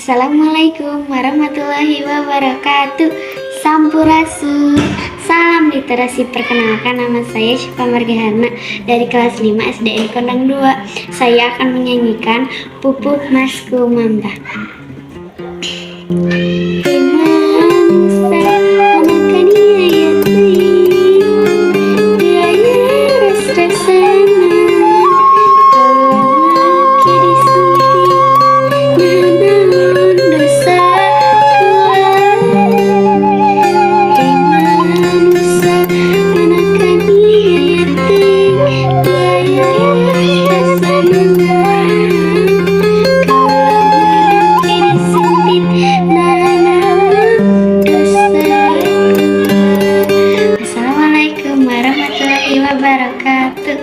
Assalamualaikum warahmatullahi wabarakatuh. Sampurasun. Salam literasi. Perkenalkan, nama saya Syifa Margahana dari kelas 5 SDN Kondang 2. Saya akan menyanyikan Pupuk Masku Mamba. Assalamualaikum warahmatullahi wabarakatuh.